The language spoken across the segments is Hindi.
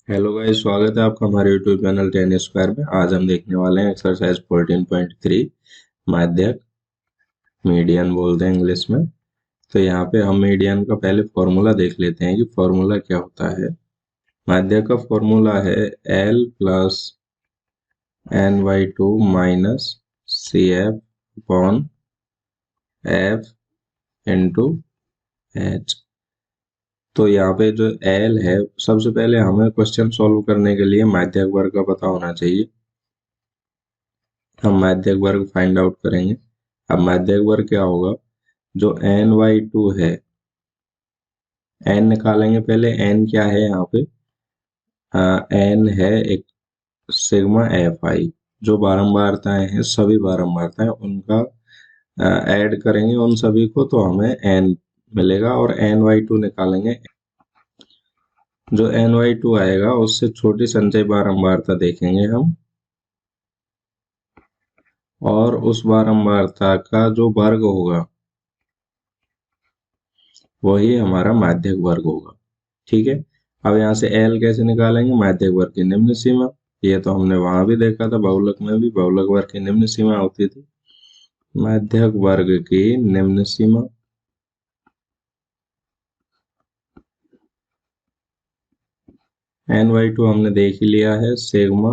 हेलो गाइस, स्वागत है आपका हमारे यूट्यूब चैनल टेन स्क्वायर में। आज हम देखने वाले हैं एक्सरसाइज 14.3 माध्यक, मीडियन बोलते हैं इंग्लिश में। तो यहाँ पे हम मीडियन का पहले फॉर्मूला देख लेते हैं कि फॉर्मूला क्या होता है। माध्यक का फॉर्मूला है L plus NY2 minus CF upon F into H। तो यहाँ पे जो L है, सबसे पहले हमें क्वेश्चन सॉल्व करने के लिए माध्यक वर्ग का पता होना चाहिए। हम माध्यक वर्ग फाइंड आउट करेंगे। अब माध्यक वर्ग क्या होगा, जो NY2 है, n निकालेंगे पहले। n क्या है यहाँ पे, n है एक सिग्मा Fi। जो बारंबारताएं हैं, सभी बारंबारताएं, उनका ऐड करेंगे उन सभी को, तो हमें n मिलेगा। और NY2 निकालेंगे। जो NY2 आएगा उससे छोटी संचयी बारंबारता देखेंगे हम, और उस बारंबारता का जो वर्ग होगा वही हमारा माध्यक वर्ग होगा। ठीक है। अब यहाँ से L कैसे निकालेंगे, माध्यक वर्ग की निम्न सीमा। ये तो हमने वहां भी देखा था, बहुलक में भी बहुलक वर्ग की निम्न सीमा होती थी। माध्यक वर्ग की निम्न सीमा NY2 हमने देख ही लिया है, सिग्मा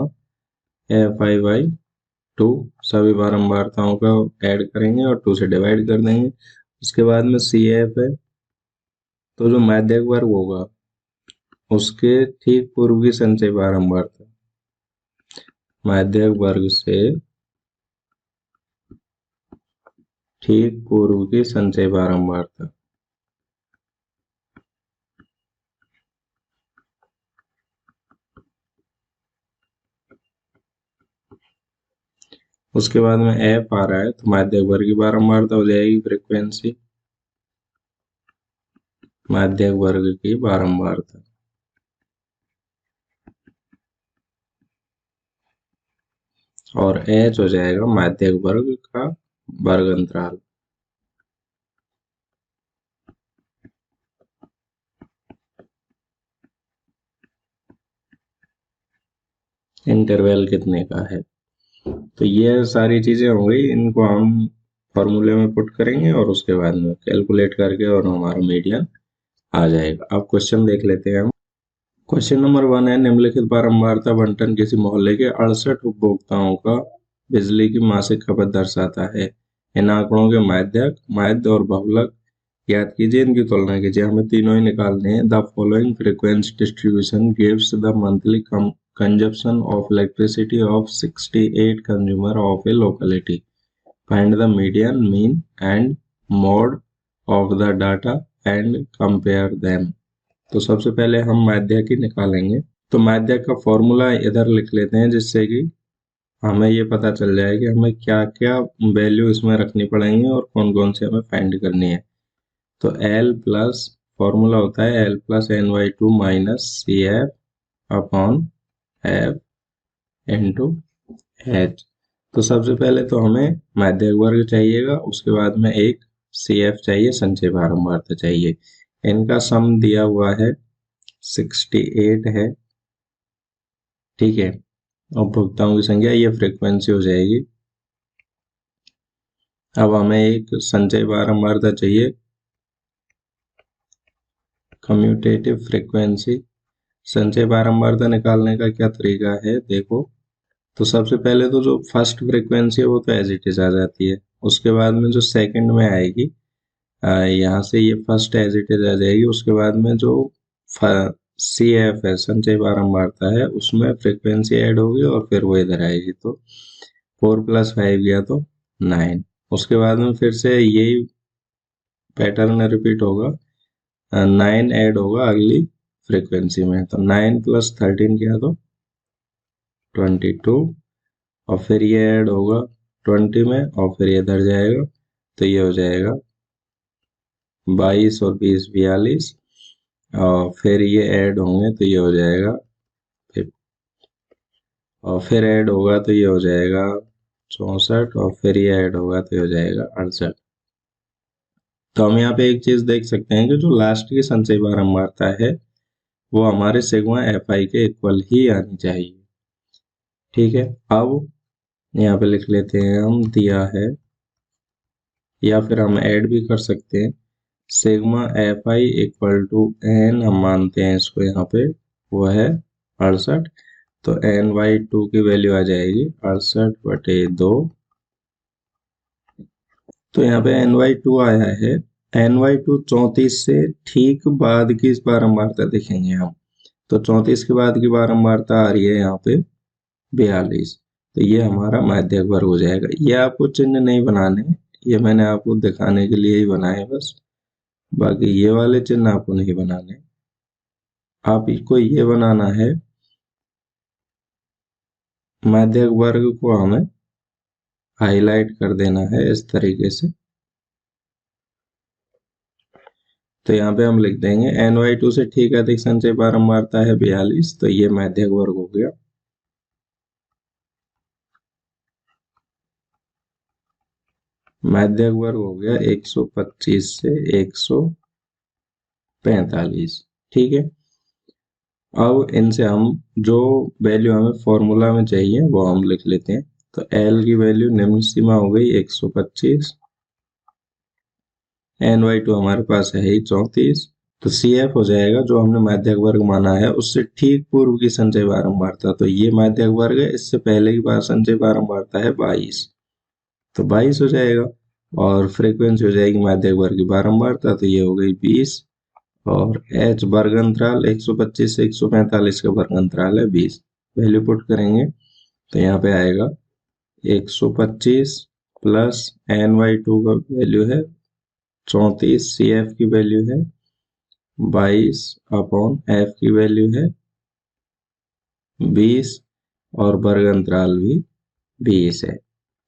Fi/2। सभी बारंबारताओं का ऐड करेंगे और 2 से डिवाइड कर देंगे। उसके बाद में CF है। तो जो माध्यक वर्ग होगा उसके ठीक पूर्व की संचयी बारंबारता, माध्यक वर्ग से ठीक पूर्व की संचयी बारंबारता, उसके बाद में F आ रहा है, तो माध्यक वर्ग की बारंबारता हो जाएगी फ्रीक्वेंसी, माध्यक वर्ग की बारंबारता। और H हो जाएगा माध्यक वर्ग का वर्ग अंतराल। इंटरवल कितने का है। तो ये सारी चीजें हो गई, इनको हम फॉर्मूले में पुट करेंगे और उसके बाद में कैलकुलेट करके और हमारा मीडियन आ जाएगा। अब क्वेश्चन देख लेते हैं हम। क्वेश्चन नंबर 1 है, निम्नलिखित बारंबारता बंटन किसी मोहल्ले के 68 उपभोक्ताओं का बिजली की मासिक खपत दर्शाता है। इन आंकड़ों के माध्यक, माध्य और बहुलक ज्ञात कीजिए, इनकी तुलना कीजिए। हमें तीनों ही निकालने हैं। The following frequency distribution gives the monthly consumption of elasticity of 68 consumer of A locality. Find the median, mean and mode of the data and compare them. तो सबसे पहले हम माध्यक ही निकालेंगे। तो माध्यक का फॉर्मूला इधर लिख लेते हैं, जिससे कि हमें ये पता चल जाए कि हमें क्या क्या वैल्यू इसमें रखनी पड़ेंगी और कौन कौन से हमें फाइंड करनी है। तो L प्लस, फॉर्मूला होता है L plus NY2 minus CF upon F into H। तो सबसे पहले तो हमें माध्यक वर्ग चाहिएगा, उसके बाद में एक CF चाहिए, संचयी बारंबारता चाहिए। इनका सम दिया हुआ है 68 है। ठीक है। उपभोक्ताओं की संख्या, ये फ्रीक्वेंसी हो जाएगी। अब हमें एक संचयी बारंबारता चाहिए, कम्यूटेटिव फ्रीक्वेंसी। संचयी बारंबारता निकालने का क्या तरीका है, देखो। तो सबसे पहले तो जो फर्स्ट फ्रीक्वेंसी है वो तो एज इट इज आ जाती है। उसके बाद में जो सेकंड में आएगी, यहाँ से ये फर्स्ट एज इट इज आ जाएगी। उसके बाद में जो CF है, संचयी बारंबारता है, उसमें फ्रीक्वेंसी ऐड होगी और फिर वो इधर आएगी। तो 4 + 5 गया तो 9। उसके बाद में फिर से यही पैटर्न रिपीट होगा, 9 ऐड होगा अगली फ्रीक्वेंसी में। तो 9 + 13 किया तो 22, और फिर ये ऐड होगा 20 में, और फिर ये इधर जाएगा तो ये हो जाएगा 22 और 20 42, और फिर ये ऐड होंगे तो ये हो जाएगा 50, और फिर ऐड होगा तो ये हो जाएगा 64, और फिर ये ऐड होगा तो ये हो जाएगा 68। तो हम यहाँ पे एक चीज देख सकते हैं कि जो लास्ट की संचयी बारंबारता है वो हमारे सिग्मा एफ आई के इक्वल ही आनी चाहिए। ठीक है, अब यहाँ पे लिख लेते हैं हम, दिया है, या फिर हम ऐड भी कर सकते हैं, sigma F i equal to n, हम मानते हैं इसको यहाँ पे, वो है 68। तो एन बाई टू की वैल्यू आ जाएगी 68/2। तो यहाँ पे एन बाई टू आया है। एन बाई टू 34 से ठीक बाद की बारंबारता देखेंगे हम। तो 34 के बाद की बारंबारता आ रही है यहाँ पे 42। तो ये हमारा माध्यक वर्ग हो जाएगा। ये आपको चिन्ह नहीं बनाने, ये मैंने आपको दिखाने के लिए ही बनाए बस, बाकी ये वाले चिन्ह आपको नहीं बनाने। आपको ये बनाना है, माध्यक वर्ग को हमें हाईलाइट कर देना है इस तरीके से। तो यहाँ पे हम लिख देंगे एन वाई टू से ठीक अधिक संचय बारंबारता है 42। तो ये माध्यक वर्ग हो गया। माध्यक वर्ग हो गया 125 से 145। ठीक है, अब इनसे हम जो वैल्यू हमें फॉर्मूला में चाहिए वो हम लिख लेते हैं। तो एल की वैल्यू निम्न सीमा हो गई 125, एन वाई टू हमारे पास है ही 34। तो सी एफ हो जाएगा, जो हमने माध्यक वर्ग माना है उससे ठीक पूर्व की संचय बारंबारता। तो ये माध्यक वर्ग है, इससे पहले की बार संचय बारंबारता है 22। तो 22 हो जाएगा, और फ्रीक्वेंसी हो जाएगी माध्यक वर्ग की बारंबारता, तो ये हो गई 20। और एच वर्ग अंतराल 125 से 145 का वर्ग अंतराल है 20। वैल्यू पुट करेंगे तो यहाँ पे आएगा 125 प्लस एन वाई टू का वैल्यू है 34, सी एफ की वैल्यू है 22 अपॉन एफ की वैल्यू है 20, और वर्ग अंतराल भी 20 है।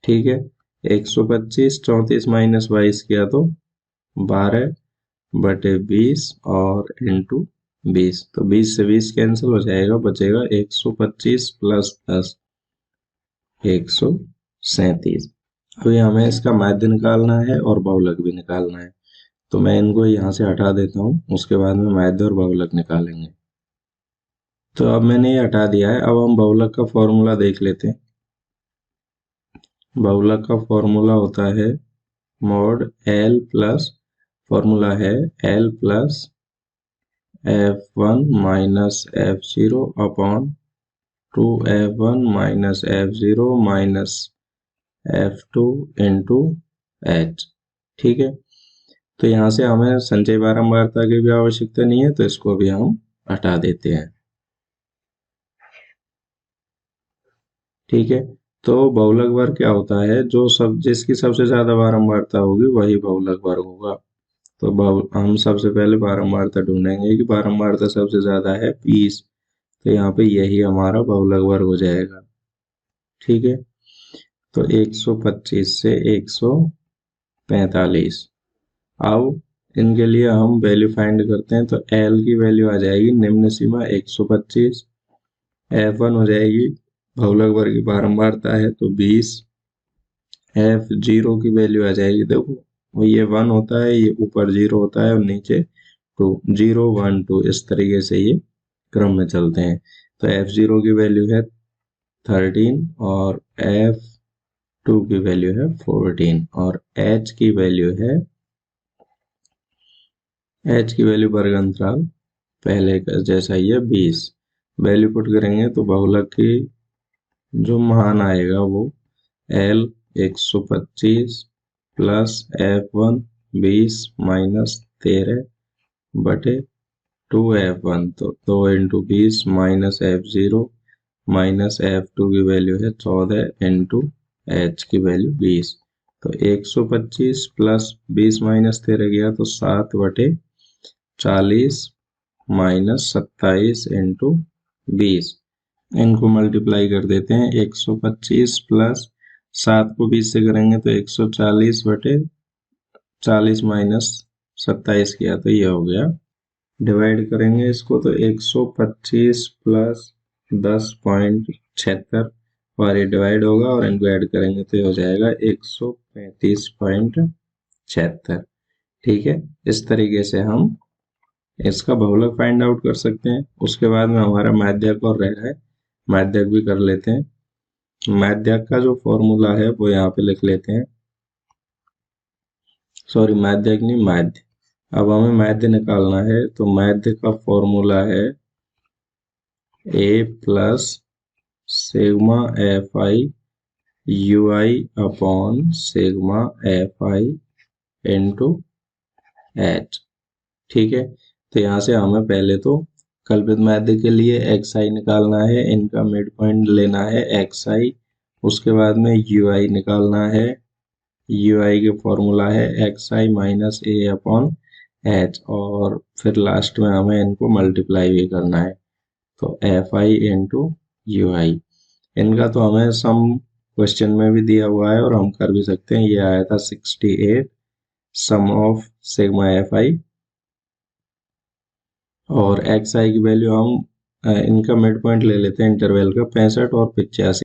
ठीक है, 125 34 माइनस 22 किया तो 12/20 और इंटू 20। तो 20 से 20 कैंसिल हो जाएगा, बचेगा 125 प्लस 10 137। अभी हमें इसका माध्य निकालना है और बहुलक भी निकालना है। तो मैं इनको यहाँ से हटा देता हूँ, उसके बाद में माध्य और बहुलक निकालेंगे। तो अब मैंने ये हटा दिया है। अब हम बहुलक का फॉर्मूला देख लेते हैं। बहुलक का फॉर्मूला होता है मॉड एल प्लस, फॉर्मूला है L plus F1 minus F0 upon 2F1 minus F0 minus F2 into H। ठीक है, तो यहाँ से हमें संचय बारंबारता की भी आवश्यकता नहीं है, तो इसको भी हम हटा देते हैं। ठीक है, तो बहुलक वर्ग क्या होता है, जिसकी सबसे ज्यादा बारंबारता होगी वही बहुलक वर्ग होगा। तो हम सबसे पहले बारंबारता ढूंढेंगे कि बारंबारता सबसे ज्यादा है 20। तो यहाँ पे यही हमारा बहुलक वर्ग हो जाएगा। ठीक है, तो 125 से 145। अब इनके लिए हम वैल्यू फाइंड करते हैं। तो एल की वैल्यू आ जाएगी निम्न सीमा 125, F1 हो जाएगी बहुलक वर्ग की बारंबारता है तो 20, F0 की वैल्यू आ जाएगी, देखो वो ये 1 होता है, ये ऊपर 0 होता है और नीचे 2, 0 1 2 इस तरीके से ये क्रम में चलते हैं। तो F0 की वैल्यू है 13 और F2 की वैल्यू है 14 और H की वैल्यू वर्ग अंतराल पहले का जैसा ही है 20। वैल्यू पुट करेंगे तो बहुलक की जो मान आएगा वो L 125 plus F1 20 minus 13/2F1, तो 2 into 20 minus F0 minus F2 की वैल्यू है 14 इंटू H की वैल्यू 20। तो 125 प्लस 20 माइनस 13 गया तो 7/40 माइनस 27 इंटू 20। इनको मल्टीप्लाई कर देते हैं। 125 प्लस 7 को 20 से करेंगे तो 140/40 माइनस 27 किया तो ये हो गया। डिवाइड करेंगे इसको तो 125 प्लस 10.76 और ये डिवाइड होगा और इनको ऐड करेंगे तो ये हो जाएगा 135.76। ठीक है, इस तरीके से हम इसका बहुलक फाइंड आउट कर सकते हैं। उसके बाद में हमारा माध्यक और रह रहा है, माध्यक भी कर लेते हैं। माध्यक का जो फॉर्मूला है वो यहाँ पे लिख लेते हैं, सॉरी माध्यक नहीं, माध्य। अब हमें माध्य निकालना है, तो माध्य का फॉर्मूला है a plus sigma F I U I upon sigma F I into H. ठीक है, तो यहाँ से हमें पहले तो कल्पित माध्य के लिए एक्स आई निकालना है, इनका मिड पॉइंट लेना है एक्स आई। उसके बाद में यू आई निकालना है, यू आई के फॉर्मूला है एक्स आई माइनस ए अपॉन एच, और फिर लास्ट में हमें इनको मल्टीप्लाई भी करना है, तो एफ आई इंटू यू आई। इनका तो हमें सम क्वेश्चन में भी दिया हुआ है और हम कर भी सकते हैं। ये आया था 68 सम ऑफ सिग्मा एफ आई और एक्स आई की वैल्यू हम इनका मिड पॉइंट ले लेते हैं इंटरवल का 65 और 85।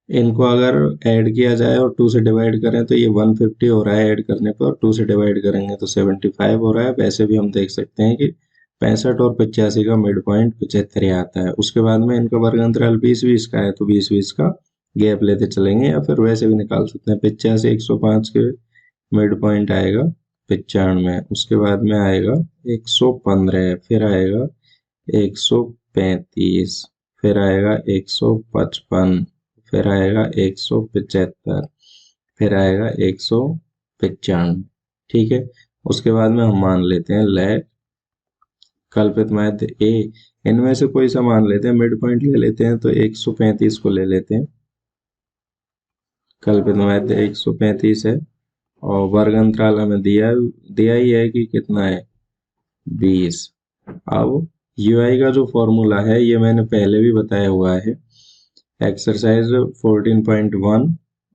इनको अगर ऐड किया जाए और 2 से डिवाइड करें तो ये 150 हो रहा है ऐड करने पर, और 2 से डिवाइड करेंगे तो 75 हो रहा है। वैसे भी हम देख सकते हैं कि 65 और 85 का मिड पॉइंट 75 आता है। उसके बाद में इनका वर्ग अंतराल 20-20 का है, तो 20-20 का गैप लेते चलेंगे, या फिर वैसे भी निकाल सकते हैं। 85 105 के मिड पॉइंट आएगा 95, उसके बाद में आएगा 115, फिर आएगा 135, फिर आएगा 155, फिर आएगा 175, फिर आएगा 195। ठीक है, उसके बाद में हम मान लेते हैं लेट कल्पित माध्य ए। इनमें से कोई सा मान लेते हैं, मिड पॉइंट ले लेते हैं, तो 135 को ले लेते हैं। कल्पित माध्य 135 है और वर्ग अंतराल हमें दिया ही है कि कितना है 20। अब यू आई का जो फॉर्मूला है ये मैंने पहले भी बताया हुआ है, एक्सरसाइज 14.1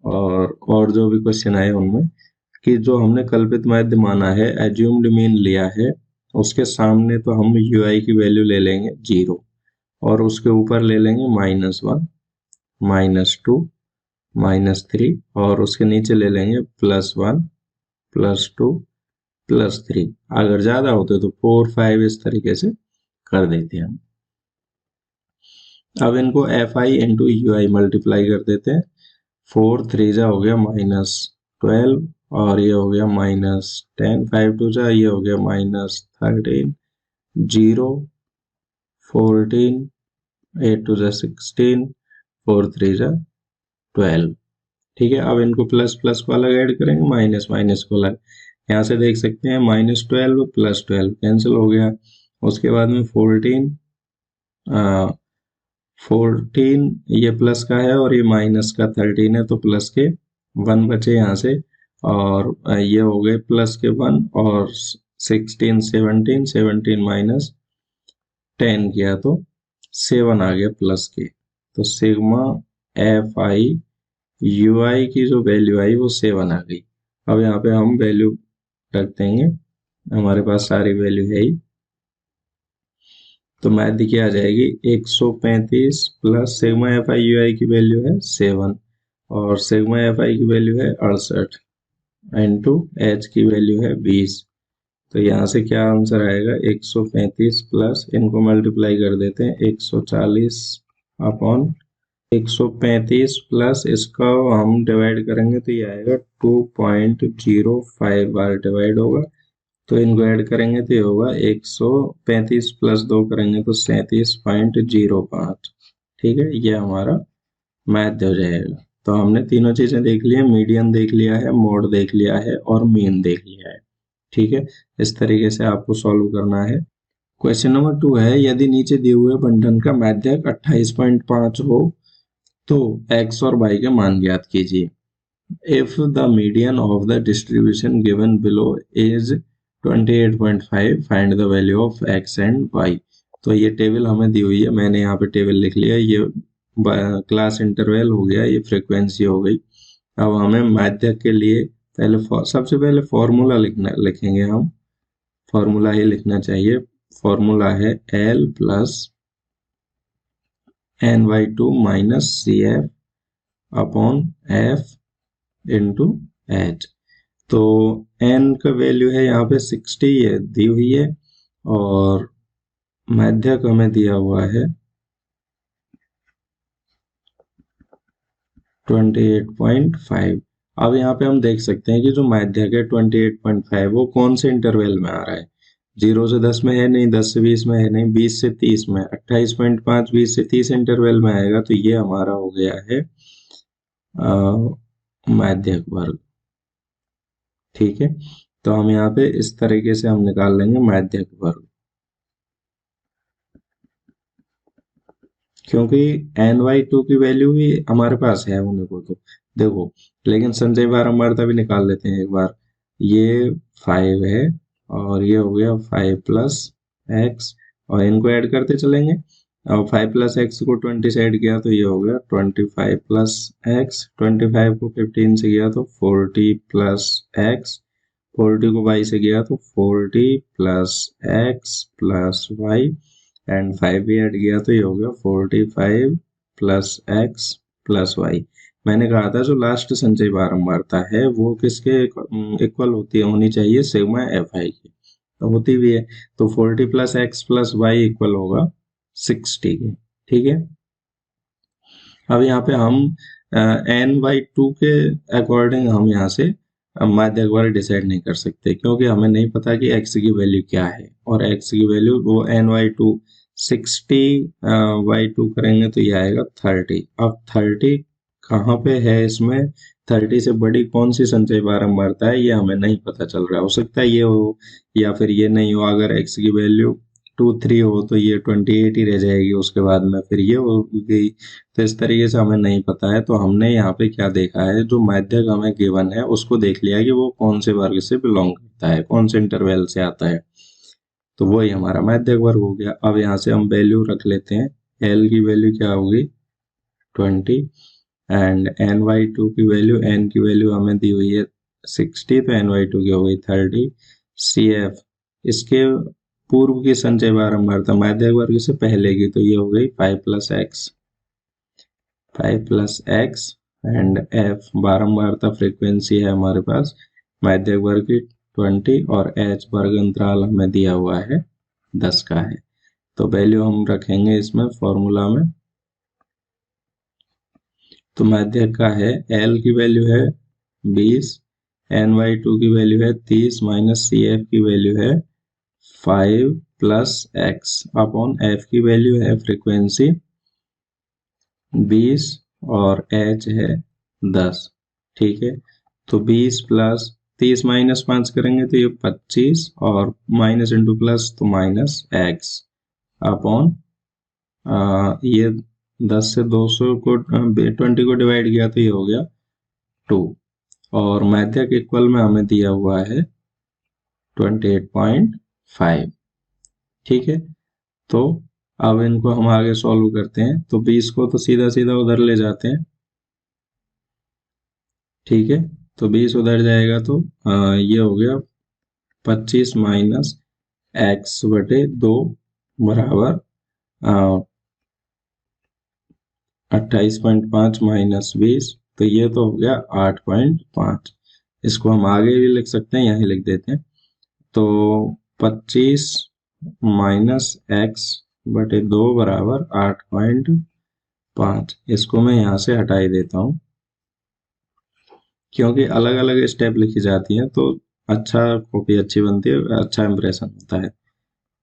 और जो भी क्वेश्चन आए उनमें, कि जो हमने कल्पित माध्य माना है, एज्यूम्ड मीन लिया है, उसके सामने तो हम यू आई की वैल्यू ले लेंगे 0 और उसके ऊपर ले लेंगे -1, -2, -3 और उसके नीचे ले लेंगे +1, +2, +3। अगर ज़्यादा होते तो 4, 5 इस तरीके से कर देते हैं हम। अब इनको F I into you I multiply कर देते हैं। 4 3 जा हो गया -12 और ये हो गया -10, 5 2 जा ये हो गया -13, 0 14, 8 2 जा 16, 4 3 जा 12। ठीक है, अब इनको प्लस प्लस को अलग ऐड करेंगे, माइनस माइनस को अलग। यहाँ से देख सकते हैं -12 +12 कैंसिल हो गया। उसके बाद में 14 ये प्लस का है और ये माइनस का 13 है, तो प्लस के 1 बचे यहाँ से, और ये हो गए प्लस के 1 और 16 17 17 माइनस 10 किया तो 7 आ गया प्लस के। तो sigma F I U I की जो वैल्यू आई वो 7 आ गई। अब यहाँ पे हम वैल्यू रख देंगे, हमारे पास सारी वैल्यू है ही, तो माध्य की आ जाएगी 135 plus sigma F I U I की वैल्यू है 7 और सिग्मा एफ आई की वैल्यू है 68 इंटू एच की वैल्यू है 20। तो यहाँ से क्या आंसर आएगा 135 प्लस इनको मल्टीप्लाई कर देते हैं 140 अपॉन 135 प्लस इसका हम डिवाइड करेंगे तो ये आएगा 2.05 बार डिवाइड होगा, तो इनको ऐड करेंगे तो ये होगा 135 प्लस 2 करेंगे तो 37.05। ठीक है, ये हमारा मैथ हो जाएगा। तो हमने तीनों चीजें देख ली है, मीडियन देख लिया है, मोड देख लिया है और मीन देख लिया है। ठीक है, इस तरीके से आपको सॉल्व करना है। क्वेश्चन नंबर 2 है, यदि नीचे दिए हुए बंटन का माध्यक 28.5 हो तो x और y के मान ज्ञात कीजिए। If the median of the distribution given below is 28.5, find the value of x and y। तो ये टेबल हमें दी हुई है, मैंने यहाँ पे टेबल लिख लिया, ये क्लास इंटरवल हो गया, ये फ्रीक्वेंसी हो गई। अब हमें माध्यक के लिए सबसे पहले फॉर्मूला लिखेंगे हम, फॉर्मूला ही लिखना चाहिए। फॉर्मूला है L plus n/2 minus CF upon F into H. तो n का वैल्यू है यहाँ पे 60 ये दी हुई है और माध्यक हमें दिया हुआ है 28.5। अब यहाँ पे हम देख सकते हैं कि जो माध्यक है 28.5 वो कौन से इंटरवल में आ रहा है। 0 से 10 में है नहीं, 10 से 20 में है नहीं, 20 से 30 में। 28.5 20 से 30 इंटरवल में आएगा, तो ये हमारा हो गया है माध्यक वर्ग। ठीक है, तो हम यहाँ पे इस तरीके से हम निकाल लेंगे माध्यक वर्ग, क्योंकि ny2 की वैल्यू भी हमारे पास है होने को तो देखो। लेकिन संचयी बारंबारता भी निकाल लेते हैं एक बार। ये 5 है और ये हो गया 5 प्लस एक्स, और इनको ऐड करते चलेंगे। और 5 प्लस एक्स को 20 से ऐड किया तो ये हो गया 25 प्लस एक्स, 25 को 15 से किया तो 40 प्लस एक्स, 40 को y से किया तो 40 plus x plus y, and 5 भी ऐड किया तो ये हो गया 45 प्लस एक्स प्लस वाई। मैंने कहा था जो लास्ट संचयी बारंबारता है वो किसके इक्वल होनी चाहिए, सिग्मा एफ आई की, तो होती भी है। तो 40 plus x plus y equal होगा 60 के। ठीक है, अब यहाँ पे हम n/2 के अकॉर्डिंग हम यहाँ से माध्यक वर्ग डिसाइड नहीं कर सकते, क्योंकि हमें नहीं पता कि x की वैल्यू क्या है, और x की वैल्यू वो n/2 60/2 करेंगे तो ये आएगा 30। अब 30 कहाँ पे है इसमें, 30 से बड़ी कौन सी संचयी बारंबारता है ये हमें नहीं पता चल रहा। हो सकता है ये हो या फिर ये नहीं हो। अगर x की वैल्यू 2 3 हो तो ये 28 ही रह जाएगी, उसके बाद में फिर ये हो गई। तो इस तरीके से हमें नहीं पता है, तो हमने यहाँ पे क्या देखा है, जो माध्यक हमें गिवन है उसको देख लिया कि वो कौन से वर्ग से बिलोंग करता है, कौन से इंटरवल से आता है, तो वही हमारा माध्यक वर्ग हो गया। अब यहाँ से हम वैल्यू रख लेते हैं। एल की वैल्यू क्या होगी 20, एंड n/2 की वैल्यू, n की वैल्यू हमें दी हुई है 60, तो n/2 की हो गई 30। सी एफ इसके पूर्व की संचय बारंबारता माध्यक वर्ग से पहले की, तो ये हो गई 5 plus X, 5 plus X, and F बारंबारता फ्रीक्वेंसी है हमारे पास माध्यक वर्ग की 20, और एच वर्ग अंतराल हमें दिया हुआ है 10 का है। तो वैल्यू हम रखेंगे इसमें फॉर्मूला में। तो माध्यक का है एल की वैल्यू है 20, n/2 की वैल्यू है 30, माइनस सी एफ की वैल्यू है 5 प्लस एक्स, अपॉन एफ की वैल्यू है फ्रीक्वेंसी 20 और एच है 10। ठीक है, तो 20 प्लस 30 माइनस 5 करेंगे तो ये 25, और माइनस इंटू प्लस तो माइनस एक्स, अपॉन ये 10 से 200 को 20 को डिवाइड किया तो ये हो गया 2, और माध्यक इक्वल में हमें दिया हुआ है 28.5। ठीक है, तो अब इनको हम आगे सॉल्व करते हैं। तो 20 को तो सीधा सीधा उधर ले जाते हैं। ठीक है, तो 20 उधर जाएगा तो ये हो गया 25 माइनस एक्स बटे 2 बराबर 28.5 माइनस 20, तो ये तो हो गया 8.5। इसको हम आगे भी लिख सकते हैं, यहीं लिख देते हैं। तो 25 माइनस एक्स बटे 2 बराबर 8.5। इसको मैं यहाँ से हटा ही देता हूँ, क्योंकि अलग अलग स्टेप लिखी जाती हैं तो अच्छा कॉपी अच्छी बनती है, अच्छा इंप्रेशन होता है।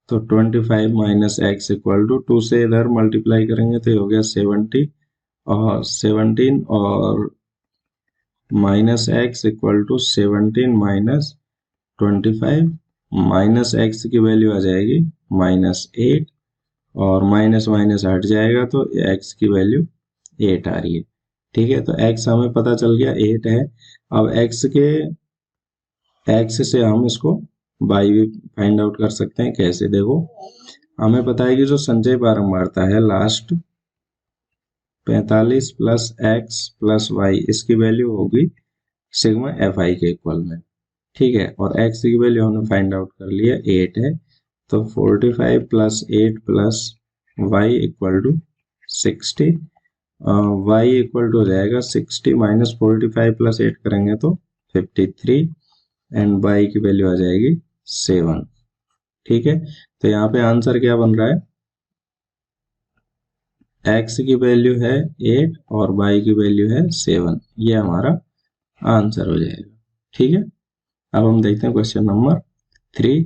तो 25 माइनस एक्स इक्वल टू 2 से इधर मल्टीप्लाई करेंगे तो ये हो गया 70, और 17, और minus x equal to 17 minus 25, minus x की वैल्यू आ जाएगी -8, और माइनस माइनस हट जाएगा तो एक्स की वैल्यू 8 आ रही है। ठीक है, तो एक्स हमें पता चल गया 8 है। अब एक्स से हम इसको वाई भी फाइंड आउट कर सकते हैं। कैसे, देखो हमें पता है कि जो संचयी बारंबारता है last 45 plus x plus y, इसकी वैल्यू होगी सिग्मा एफ आई के इक्वल में। ठीक है, और एक्स की वैल्यू हमने फाइंड आउट कर लिया 8 है, तो 45 plus 8 plus y equal to 60, y equal to हो जाएगा 60 माइनस 45 प्लस 8 करेंगे तो 53, एंड वाई की वैल्यू आ जाएगी 7। ठीक है, तो यहाँ पे आंसर क्या बन रहा है, x की वैल्यू है 8 और y की वैल्यू है 7, ये हमारा आंसर हो जाएगा। ठीक है, अब हम देखते हैं क्वेश्चन नंबर 3।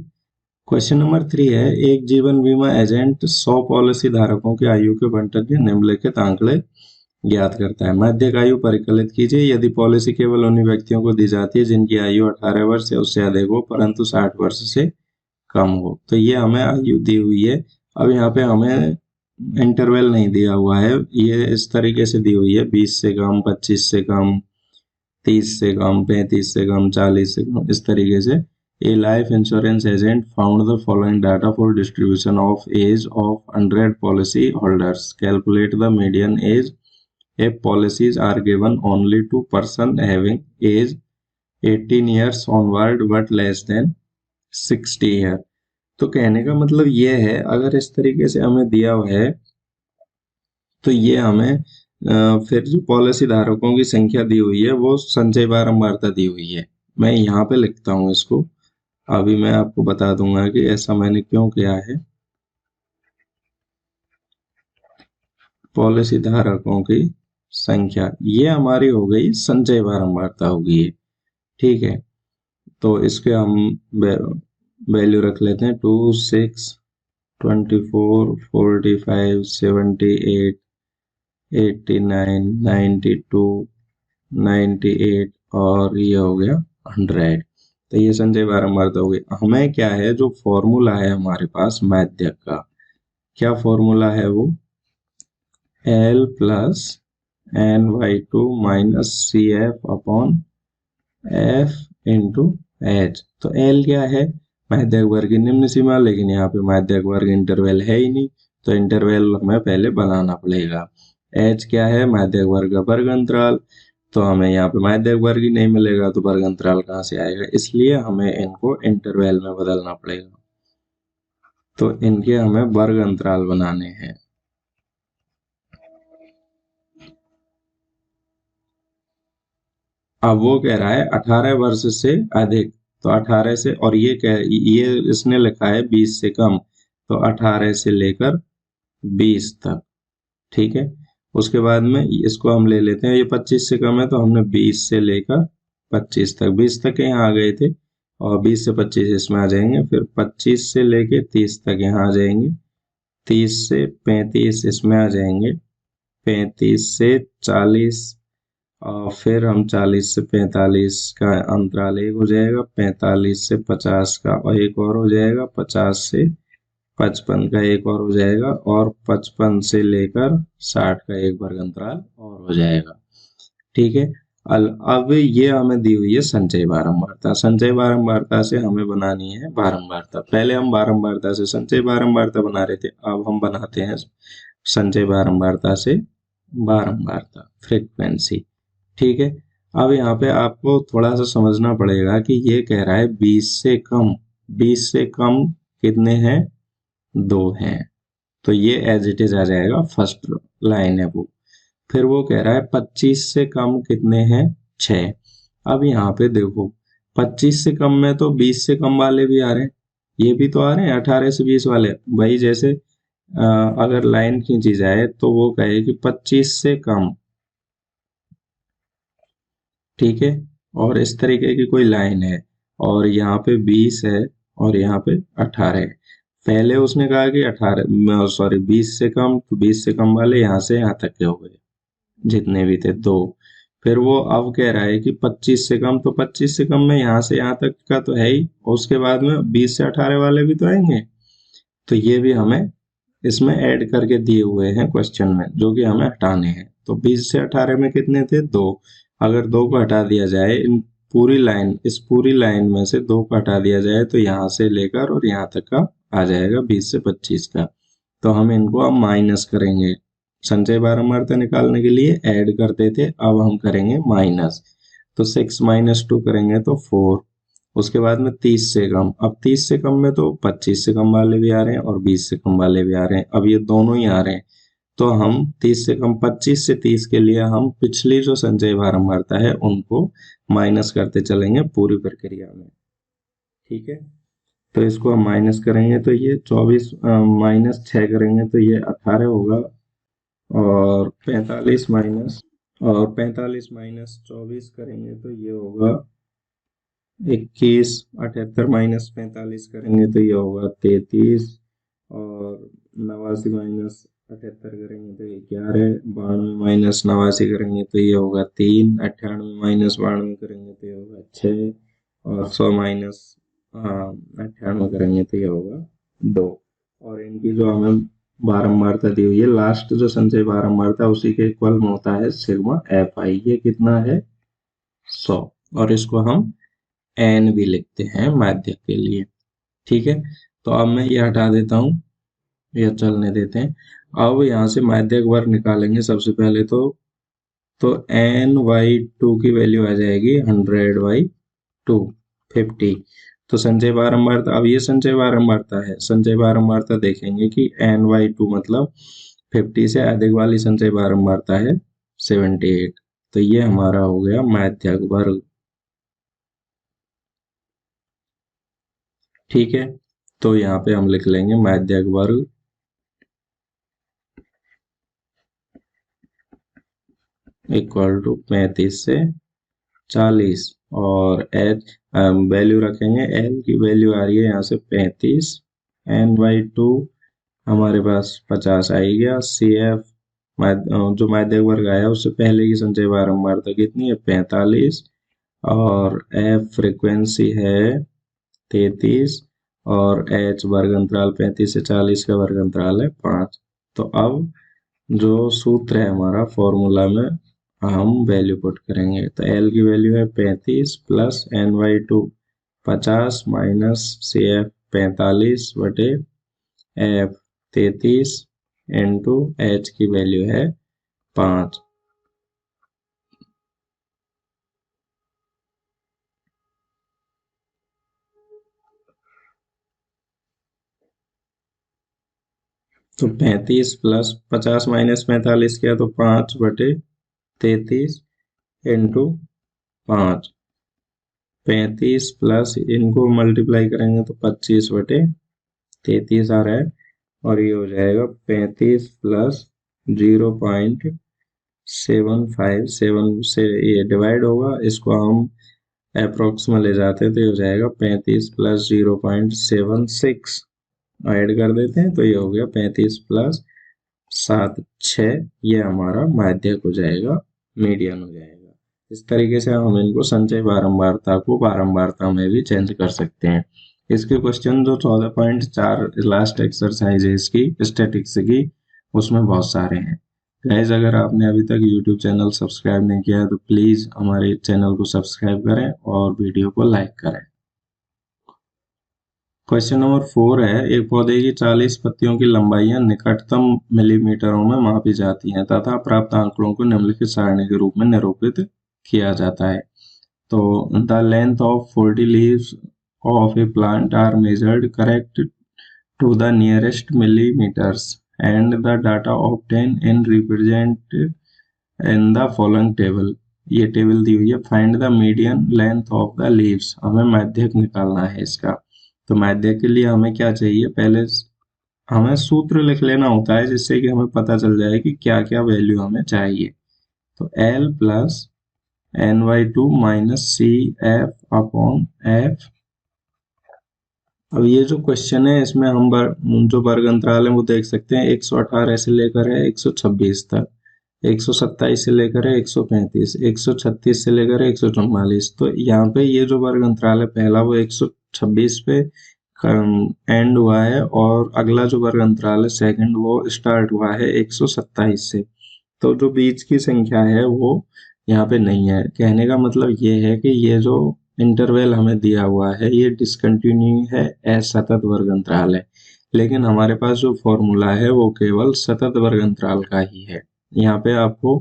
क्वेश्चन नंबर 3 है, एक जीवन बीमा एजेंट 100 पॉलिसी धारकों की आयु के बंटन के निम्नलिखित आंकड़े ज्ञात करता है। माध्यक आयु परिकलित कीजिए। यदि पॉलिसी केवल उन्हीं व्यक्तियों को दी जाती है जिनकी आयु 18 वर्ष या उससे अधिक हो परंतु 60 वर्ष से कम हो, तो ये हमें आयु दी हुई है। अब यहाँ पे हमें इंटरवल नहीं दिया हुआ है, ये इस तरीके से दी हुई है, 20 से कम, 25 से कम, 30 से कम, 35 से कम, 40 से कम, इस तरीके से। A life insurance agent found the following data for distribution of age of 100 policy holders, calculate the median age if policies are given only to person having age 18 years onward but less than 60 year। तो कहने का मतलब ये है, अगर इस तरीके से हमें दिया हुआ है तो ये हमें फिर जो पॉलिसी धारकों की संख्या दी हुई है वो संचय बारंबारता दी हुई है। मैं यहाँ पे लिखता हूँ इसको, अभी मैं आपको बता दूंगा कि ऐसा मैंने क्यों किया है। पॉलिसी धारकों की संख्या ये हमारी हो गई संचय बारंबारता होगी, ठीक है। तो इसके हम वैल्यू रख लेते हैं 2, 6, 24, 45, 78, 89, 92, 98 और ये हो गया 100। तो ये संचय बारंबारता हो गई। हमें क्या है, जो फॉर्मूला है हमारे पास माध्यक का, क्या फॉर्मूला है वो, L plus NY2 minus CF upon F into H। तो L क्या है, माध्यक वर्ग की निम्न सीमा, लेकिन यहाँ पे माध्यक वर्ग इंटरवल है ही नहीं, तो इंटरवल हमें पहले बनाना पड़ेगा। H क्या है, माध्यक वर्ग का वर्ग अंतराल, तो हमें यहाँ पे माध्यक वर्ग ही नहीं मिलेगा तो वर्ग अंतराल कहाँ से आएगा, इसलिए हमें इनको इंटरवल में बदलना पड़ेगा। तो इनके हमें वर्ग अंतराल बनाने हैं। अब वो कह रहा है 18 वर्ष से अधिक, तो 18 से, और ये इसने लिखा है 20 से कम, तो 18 से लेकर 20 तक, ठीक है। उसके बाद में इसको हम ले लेते हैं, ये 25 से कम है तो हमने 20 से लेकर 25 तक, 20 तक यहाँ आ गए थे, और 20 से 25 इसमें आ जाएंगे, फिर 25 से लेके 30 तक यहाँ आ जाएंगे, 30 से 35 इसमें आ जाएंगे, 35 से 40, और फिर हम 40 से 45 का अंतराल एक हो जाएगा, 45 से 50 का और एक और हो जाएगा, 50 से 55 का एक और हो जाएगा, और 55 से लेकर 60 का एक वर्ग अंतराल और हो जाएगा, ठीक है। अब ये हमें दी हुई है संचय बारंबारता, संचय बारंबारता से हमें बनानी है बारंबारता। पहले हम बारंबारता से संचय बारंबारता बना रहे थे, अब हम बनाते हैं संचय बारंबारता से बारंबारता, फ्रीक्वेंसी, ठीक है। अब यहाँ पे आपको थोड़ा सा समझना पड़ेगा कि ये कह रहा है 20 से कम, 20 से कम कितने हैं, 2 हैं, तो ये एज इट इज आ जाएगा, फर्स्ट लाइन है वो। फिर वो कह रहा है 25 से कम कितने हैं, 6। अब यहाँ पे देखो 25 से कम में तो 20 से कम वाले भी आ रहे हैं, ये भी तो आ रहे हैं 18 से 20 वाले। भाई जैसे अगर लाइन खींची जाए तो वो कहे कि 25 से कम, ठीक है, और इस तरीके की कोई लाइन है, और यहाँ पे 20 है और यहाँ पे 18 है। पहले उसने कहा कि 18 सॉरी 20 से कम, तो 20 से कम वाले यहाँ से यहाँ तक के हो गए जितने भी थे, 2। फिर वो अब कह रहा है कि 25 से कम, तो 25 से कम में यहाँ से यहाँ तक का तो है ही, और उसके बाद में 20 से 18 वाले भी तो आएंगे, तो ये भी हमें इसमें ऐड करके दिए हुए हैं क्वेश्चन में, जो कि हमें हटाने हैं। तो 20 से 18 में कितने थे, 2। अगर 2 को हटा दिया जाए, इस पूरी लाइन में से 2 को हटा दिया जाए तो यहाँ से लेकर और यहाँ तक का आ जाएगा 20 से 25 का। तो हम इनको अब माइनस करेंगे, संचय बारंबारता निकालने के लिए ऐड करते थे, अब हम करेंगे माइनस। तो 6 माइनस 2 करेंगे तो 4। उसके बाद में 30 से कम, अब 30 से कम में तो 25 से कम वाले भी आ रहे हैं और 20 से कम वाले भी आ रहे हैं, अब ये दोनों ही आ रहे हैं, तो हम 30 से कम, 25 से 30 के लिए हम पिछली जो संचय बारंबारता है उनको माइनस करते चलेंगे पूरी प्रक्रिया में, ठीक है। तो इसको हम माइनस करेंगे तो ये 24 माइनस 6 करेंगे तो ये 18 होगा, और 45 माइनस 24 करेंगे तो ये होगा 21, 78 माइनस 45 करेंगे तो ये होगा 33, और 89 माइनस 78 करेंगे तो ये 11, 92 माइनस 89 करेंगे तो ये होगा 3, 98 माइनस 92 करेंगे तो ये होगा 6, और 100 माइनस 98 करेंगे तो ये होगा 2। और इनकी जो हमें बारंबारता दी हुई है, लास्ट जो संचय बारंबारता उसी के इक्वल में होता है सिग्मा एफ आई। ये कितना है? 100। और इसको हम एन भी लिखते हैं माध्यक के लिए। ठीक है, तो अब मैं ये हटा देता हूँ, यह चलने देते हैं। अब यहाँ से माध्यक वर्ग निकालेंगे सबसे पहले तो एन बाई टू की वैल्यू आ जाएगी 100/2, 50। तो संचय बारंबारता, अब ये संचय बारंबारता है, संचय बारंबारता देखेंगे कि n/2 मतलब 50 से अधिक वाली संचय बारंबारता है 78। तो ये हमारा हो गया माध्यक वर्ग। ठीक है, तो यहाँ पे हम लिख लेंगे माध्यक वर्ग इक्वल टू 35 से 40, और एच वैल्यू रखेंगे, एल की वैल्यू आ रही है यहाँ से 35, n/2 हमारे पास 50 आ ही गया। सी एफ जो माध्यक वर्ग आया उससे पहले की संचय बारंबारता कितनी है? 45, और एफ फ्रीक्वेंसी है 33, और एच वर्ग अंतराल 35 से 40 का वर्ग अंतराल है 5। तो अब जो सूत्र है हमारा फॉर्मूला में हम वैल्यू पुट करेंगे, तो एल की वैल्यू है 35 plus n/2 50 minus c F 45 बटे एफ 33 इंटू एच की वैल्यू है 5। तो 35 प्लस 50 माइनस 45 किया तो 5 बटे 33 इंटू 5, 35 प्लस इनको मल्टीप्लाई करेंगे तो 25 बटे 33 आ रहा है, और ये हो जाएगा 35 प्लस 0.757 से ये डिवाइड होगा, इसको हम अप्रोक्स में ले जाते हैं तो ये हो जाएगा 35 प्लस 0.76 ऐड कर देते हैं तो ये हो गया 35 प्लस 7, 6। ये हमारा माध्यक हो जाएगा, मीडियन हो जाएगा। इस तरीके से हम इनको संचय बारंबारता को बारंबारता में भी चेंज कर सकते हैं। इसके क्वेश्चन जो 14.4 लास्ट एक्सरसाइज है इसकी स्टैटिक्स की, उसमें बहुत सारे हैं। गाइस, अगर आपने अभी तक YouTube चैनल सब्सक्राइब नहीं किया है तो प्लीज़ हमारे चैनल को सब्सक्राइब करें और वीडियो को लाइक करें। क्वेश्चन नंबर 4 है, एक पौधे की 40 पत्तियों की लंबाइयां निकटतम मिलीमीटरों में मापी जाती हैं तथा प्राप्त आंकड़ों को निम्नलिखित सारणी के रूप में निरूपित किया जाता है। तो the length of 40 leaves of a plant are measured correct to the nearest millimetres and the data obtain in represent in the following table. ये टेबल दी हुई है। Find the median length of the leaves, हमें माध्यक निकालना है इसका। तो माध्यक के लिए हमें क्या चाहिए? पहले हमें सूत्र लिख लेना होता है जिससे कि हमें पता चल जाए कि क्या क्या वैल्यू हमें चाहिए। तो L plus n/2 minus c f upon f. अब ये जो क्वेश्चन है इसमें हम जो वर्ग अंतराल है वो देख सकते हैं, 118 से लेकर है 126 तक, 127 से लेकर है 135, 136 से लेकर है 144। तो यहाँ पे ये जो वर्ग अंतराल है पहला वो 126 पे एंड हुआ है, और अगला जो वर्ग अंतराल है सेकंड वो स्टार्ट हुआ है 127 से। तो जो बीच की संख्या है वो यहाँ पे नहीं है। कहने का मतलब ये है कि ये जो इंटरवल हमें दिया हुआ है ये डिसकंटिन्यू है, असतत वर्ग अंतराल है, लेकिन हमारे पास जो फॉर्मूला है वो केवल सतत वर्ग अंतराल का ही है। यहाँ पे आपको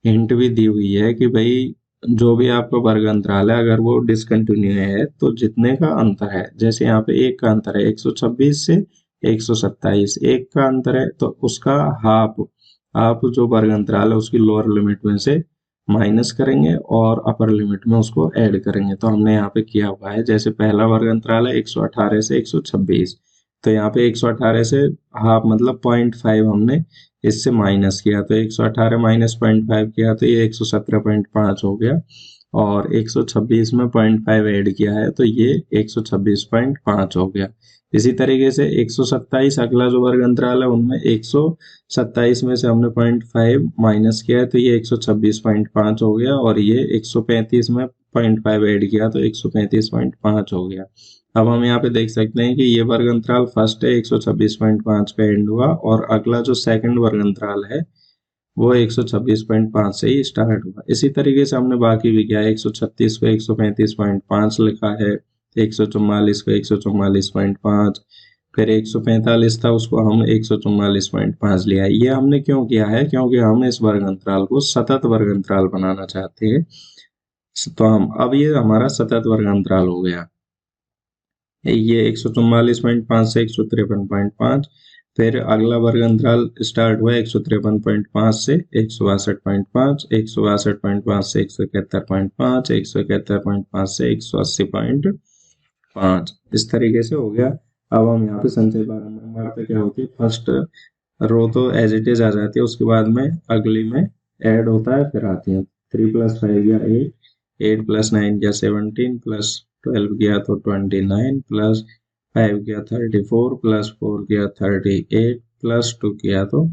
हिंट भी दी हुई है कि भाई जो भी आपका वर्ग अंतराल है अगर वो डिसकंटिन्यू है तो जितने का अंतर है, जैसे यहाँ पे एक का अंतर है 126 से 127, एक का अंतर है तो उसका हाफ, आप जो वर्ग अंतराल है उसकी लोअर लिमिट में से माइनस करेंगे और अपर लिमिट में उसको ऐड करेंगे। तो हमने यहाँ पे किया हुआ है, जैसे पहला वर्ग अंतराल है 118 से 126, तो यहाँ पे 118 से हाफ मतलब 0.5 हमने इससे माइनस किया, तो 118 माइनस 0.5 किया तो ये 117.5 हो गया, और 126 में 0.5 ऐड किया है तो ये 126.5 हो गया। इसी तरीके से 127 अगला जो वर्ग अंतराल है उनमें 127 में से हमने 0.5 माइनस किया है तो ये 126.5 हो गया, और ये 135 में 0.5 ऐड किया तो 135.5 हो गया। अब हम यहाँ पे देख सकते हैं कि ये वर्ग अंतराल फर्स्ट है 126.5 पे एंड हुआ, और अगला जो सेकंड वर्ग अंतराल है वो 126.5 से ही स्टार्ट हुआ। इसी तरीके से हमने बाकी भी किया, 136 को 135.5 लिखा है, 144 को 144.5, फिर 145 था उसको हम 144.5 लिया। ये हमने क्यों किया है, क्योंकि हम इस वर्ग अंतराल को सतत वर्ग अंतराल बनाना चाहते हैं। तो हम अब ये हमारा सतत वर्ग अंतराल हो गया, ये 144.5 से 153.5, फिर अगला वर्ग अंतराल स्टार्ट हुआ 153.5 से 162.5, 162.5 से 171.5, 171.5 से 180.5, इस तरीके से हो गया। अब हम यहाँ पे संचय बारंबार पे क्या होती है, फर्स्ट रो तो एज इट इज आ जाती है, उसके बाद में अगली में ऐड होता है, फिर आती है 3 + 5 या 8, 8 + 9 या 17, प्लस 12 किया तो 29, प्लस 5 किया 34, प्लस 4 किया 38, प्लस 2 किया तो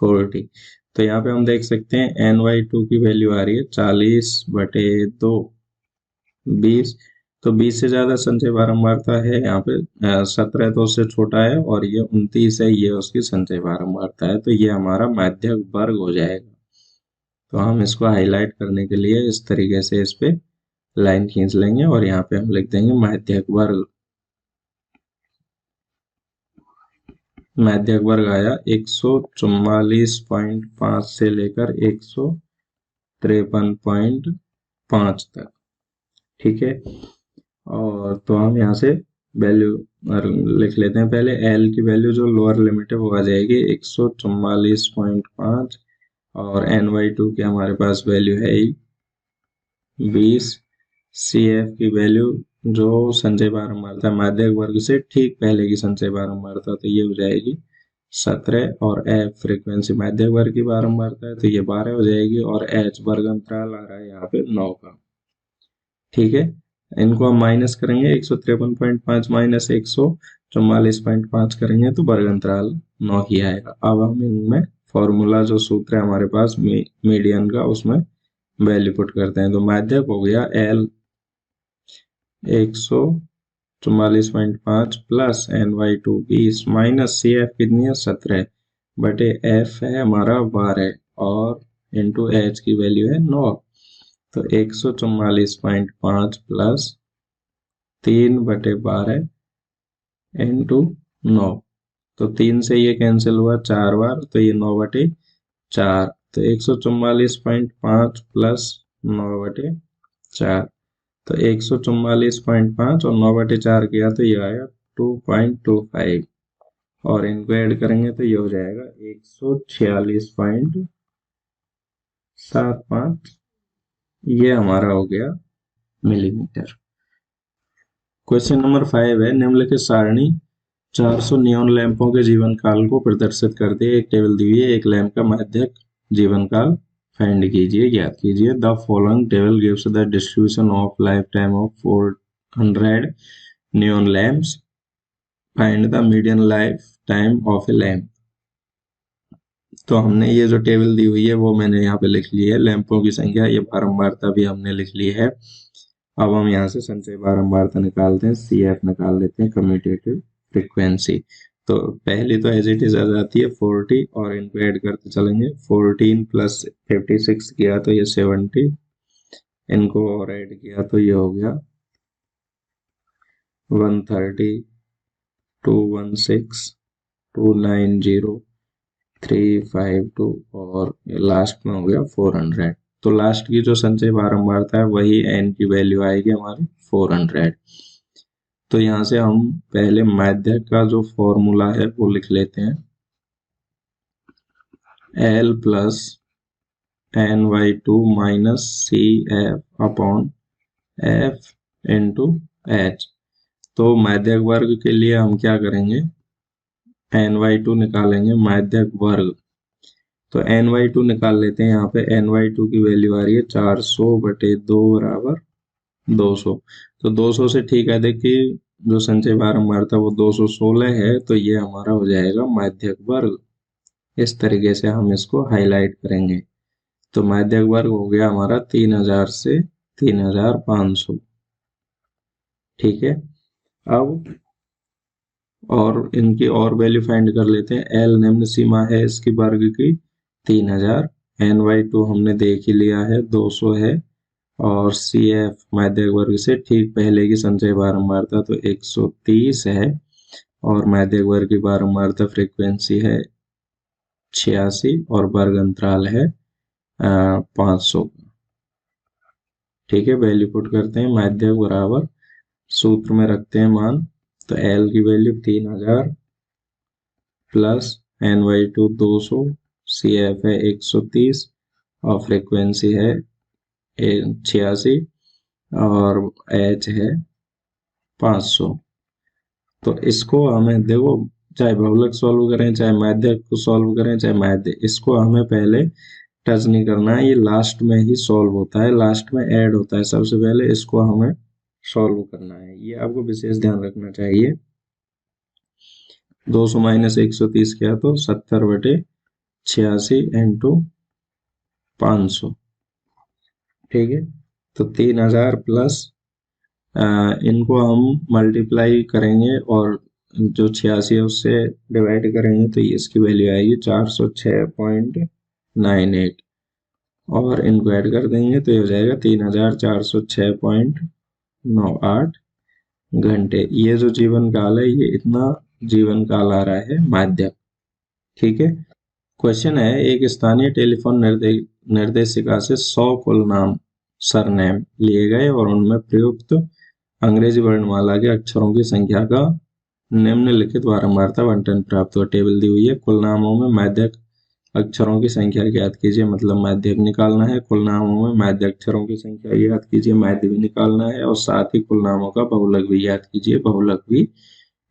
40। तो यहाँ पे हम देख सकते हैं ny2 की वैल्यू आ रही है 40/2, 20। तो 20 से ज्यादा संचय बारंबारता है यहाँ पे 17 तो उससे छोटा है, और ये 29 है, ये उसकी संचय बारंबारता है, तो ये हमारा माध्यक वर्ग हो जाएगा। तो हम इसको हाईलाइट करने के लिए इस तरीके से इस पे लाइन खींच लेंगे, और यहाँ पे हम लिख देंगे माध्यक वर्ग। माध्यक वर्ग आया 144.5 से लेकर 153.5 तक, ठीक है। और तो हम यहाँ से वैल्यू लिख लेते हैं। पहले एल की वैल्यू जो लोअर लिमिट है वो आ जाएगी 144.5, और ny2 की हमारे पास वैल्यू है 20, सी एफ की वैल्यू जो संचय बारंबारता माध्यक वर्ग से ठीक पहले की संचय बारंबारता, तो ये हो जाएगी 17, और एफ फ्रीक्वेंसी माध्यक वर्ग की बारंबारता है तो ये 12 हो जाएगी, और एच वर्ग अंतराल आ रहा है यहाँ पे 9 का, ठीक है। इनको हम माइनस करेंगे, 153.5 माइनस 144.5 करेंगे तो वर्ग अंतराल 9 ही आएगा। अब हम इनमें फॉर्मूला जो सूत्र है हमारे पास मीडियन का, उसमें वैल्यू पुट करते हैं। तो माध्यक हो गया L 144.5 plus ny2 20 minus c f कितनी है 17 बटे एफ है हमारा 12, और इंटू एच की वैल्यू है 9, तो 144.5 प्लस 3/12 इंटू 9, तो 3 से ये कैंसिल हुआ 4 बार, तो ये 9/4, तो 144.5 प्लस 9/4, तो 144.5 और 9/4 किया तो ये आया 2.25, और इनको ऐड करेंगे तो ये हो जाएगा 146.75, ये हमारा हो गया मिलीमीटर। क्वेश्चन नंबर 5 है, निम्नलिखित सारणी 400 नियॉन लैंपों के जीवन काल को प्रदर्शित करती है। एक टेबल दी हुई है, एक लैंप का माध्यक जीवन काल फाइंड कीजिए, ज्ञात कीजिए। The following table gives the distribution of life time of 400 neon lamps, find the median life time of A lamp. तो हमने ये जो टेबल दी हुई है वो मैंने यहाँ पे लिख ली है, लैंपों की संख्या, ये बारंबारता भी हमने लिख ली है। अब हम यहाँ से संचय बारंबारता निकालते हैं, सी एफ निकाल लेते हैं, कम्यूटेटिव फ्रीक्वेंसी। तो पहली तो एज इट इज आ जाती है 40, और इनको ऐड करते चलेंगे, 14 + 56 किया तो ये 70, इनको और ऐड किया तो ये हो गया 130, 216, 290, 352, और लास्ट में हो गया 400। तो लास्ट की जो संचय बारंबारता है वही एन की वैल्यू आएगी हमारी 400। तो यहाँ से हम पहले माध्यक का जो फॉर्मूला है वो लिख लेते हैं, L + NY2 minus CF upon F into H। तो माध्यक वर्ग के लिए हम क्या करेंगे, NY2 निकालेंगे माध्यक वर्ग। तो NY2 निकाल लेते हैं। यहाँ पे NY2 की वैल्यू आ रही है 400/2 बराबर 200। तो 200 से ठीक है, देखिए जो संचय बारंबार था वो 216 है, तो ये हमारा हो जाएगा माध्यक वर्ग। इस तरीके से हम इसको हाईलाइट करेंगे। तो माध्यक वर्ग हो गया हमारा 3000 से 3500। ठीक है, अब और इनकी और वैल्यू फाइंड कर लेते हैं। L निम्न सीमा है इसकी वर्ग की 3000, NY2 हमने देख ही लिया है 200 है, और CF माध्यक वर्ग से ठीक पहले की संचय बारंबारता तो 130 है, और माध्यक वर्ग की बारंबारता फ्रीक्वेंसी है 86, और वर्ग अंतराल है 500। ठीक है, वैल्यू पुट करते हैं। माध्यक बराबर सूत्र में रखते हैं मान। तो L की वैल्यू 3000 प्लस NY2 200, CF है 130, और फ्रीक्वेंसी है 86, और H है 500। तो इसको हमें देखो, चाहे बहुलक सॉल्व करें, चाहे माध्यक को सॉल्व करें, चाहे माध्य, इसको हमें पहले टच नहीं करना है। ये लास्ट में ही सॉल्व होता है, लास्ट में ऐड होता है। सबसे पहले इसको हमें सॉल्व करना है, ये आपको विशेष ध्यान रखना चाहिए। 200 माइनस 130 किया तो 70/86 इंटू 500। ठीक है, तो 3000 प्लस इनको हम मल्टीप्लाई करेंगे और जो 86 है उससे डिवाइड करेंगे, तो ये इसकी वैल्यू आएगी 406.98, और इनको ऐड कर देंगे तो ये हो जाएगा 3406.98 घंटे। ये जो जीवन काल है, ये इतना जीवन काल आ रहा है माध्यक। ठीक है, क्वेश्चन है, एक स्थानीय टेलीफोन निर्देशिका से 100 कुल नाम सरनेम लिए गए और उनमें प्रयुक्त अंग्रेजी वर्णमाला के अक्षरों की संख्या का निम्नलिखित बारंबारता बंटन प्राप्त हुआ। टेबल दी हुई है। कुल नामों में माध्यक अक्षरों की संख्या ज्ञात कीजिए, मतलब माध्यक निकालना है। कुल नामों में माध्यक अक्षरों की संख्या ज्ञात कीजिए, माध्य भी निकालना है, और साथ ही कुल नामों का बहुलक भी ज्ञात कीजिए, बहुलक भी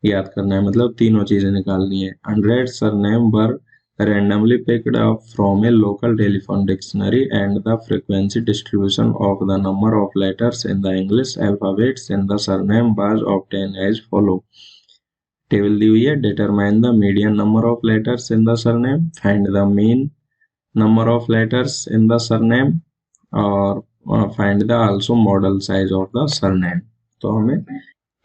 ज्ञात करना है, मतलब तीनों चीजें निकालनी है। 100 surname were randomly picked up from a local telephone dictionary, and the frequency distribution of the number of letters in the English alphabets in the surname was obtained as follow। Table दी हुई है। Determine the median number of letters in the surname, find the mean number of letters in the surname, और find the also modal size of the surname.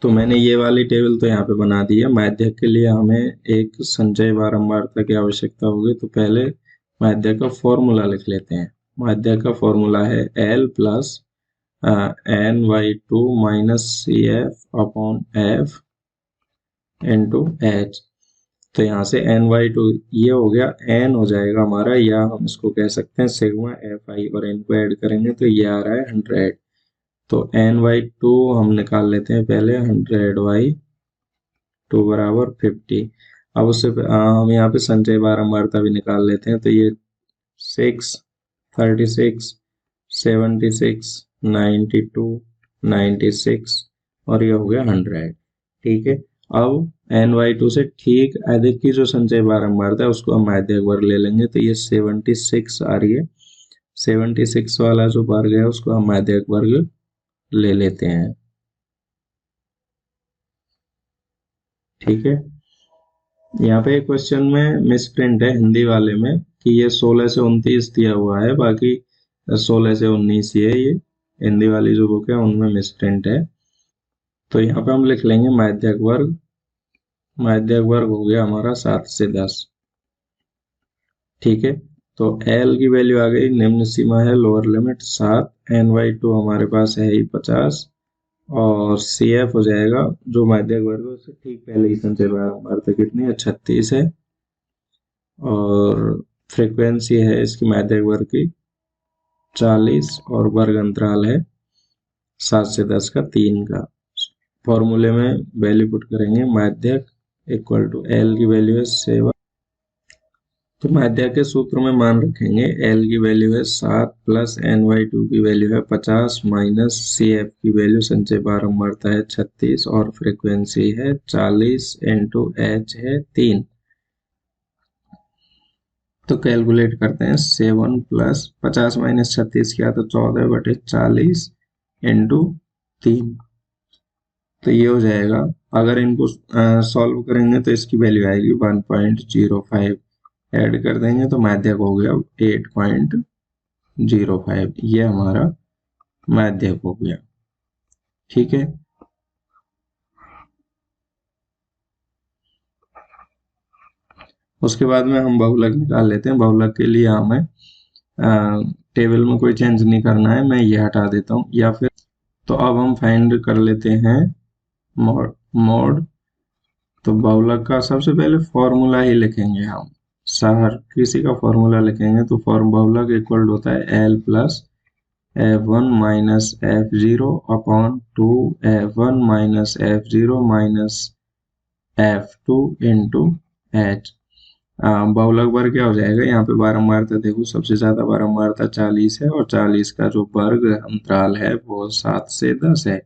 तो मैंने ये वाली टेबल तो यहाँ पे बना दी है। माध्यक के लिए हमें एक संचय बारंबारता की आवश्यकता होगी, तो पहले माध्यक का फॉर्मूला लिख लेते हैं। माध्यक का फॉर्मूला है L plus NY2 minus CF upon F into H। तो यहाँ से NY2 ये हो गया, N हो जाएगा हमारा, या हम इसको कह सकते हैं सिग्मा FI, और इनको ऐड करेंगे तो ये आ रहा है 100। तो NY2 हम निकाल लेते हैं पहले, 100/2 बराबर 50। अब उससे हम यहाँ पे संचय बारंबारता भी निकाल लेते हैं। तो ये 6, 36, 76, 92, 96, और ये हो गया 100। ठीक है, अब NY2 से ठीक अधिक की जो संचय बारंबारता है उसको हम माध्यक वर्ग ले लेंगे। तो ये 76 आ रही है, 76 वाला जो वर्ग है उसको हम माध्यक वर्ग ले लेते हैं। ठीक है, यहाँ पे क्वेश्चन में मिसप्रिंट है हिंदी वाले में कि ये 16 से 29 दिया हुआ है, बाकी 16 से 19 ही है। ये हिंदी वाली जो बुक है उनमें मिसप्रिंट है। तो यहाँ पे हम लिख लेंगे माध्यक वर्ग। माध्यक वर्ग हो गया हमारा 7 से 10। ठीक है, तो L की वैल्यू आ गई, निम्न सीमा है लोअर लिमिट 7, NY2 हमारे पास है ही 50, और CF हो जाएगा जो माध्यक वर्ग है उससे ठीक पहले ही संचय बारंबारता कितनी है, 36 है, और फ्रीक्वेंसी है इसकी माध्यक वर्ग की 40, और वर्ग अंतराल है 7 से 10 का 3 का। फॉर्मूले में वैल्यू पुट करेंगे, माध्यक इक्वल टू L की वैल्यू है 7, तो माध्य के सूत्र में मान रखेंगे L की वैल्यू है 7 प्लस NY2 की वैल्यू है 50 माइनस CF की वैल्यू संचय बारंबारता है 36 और फ्रीक्वेंसी है 40 इंटू H है 3। तो कैलकुलेट करते हैं 7 प्लस 50 माइनस 36 किया तो 14/40 इंटू 3। तो ये हो जाएगा, अगर इनको सॉल्व करेंगे तो इसकी वैल्यू आएगी 1.05। ऐड कर देंगे तो माध्यक हो गया 8.05। ये हमारा माध्यक हो गया। ठीक है, उसके बाद में हम बहुलक निकाल लेते हैं। बहुलक के लिए हमें टेबल में कोई चेंज नहीं करना है, मैं ये हटा देता हूँ या फिर। तो अब हम फाइंड कर लेते हैं मोड। तो बहुलक का सबसे पहले फॉर्मूला ही लिखेंगे हम, हर किसी का फॉर्मूला लिखेंगे। तो बहुलक इक्वल होता है L plus F1 minus F0 upon 2 F1 minus F0 minus F2 into H। बहुलक वर्ग क्या हो जाएगा, यहाँ पे बारंबारता देखो, सबसे ज्यादा बारंबारता 40 है और 40 का जो वर्ग अंतराल है वो 7 से 10 है।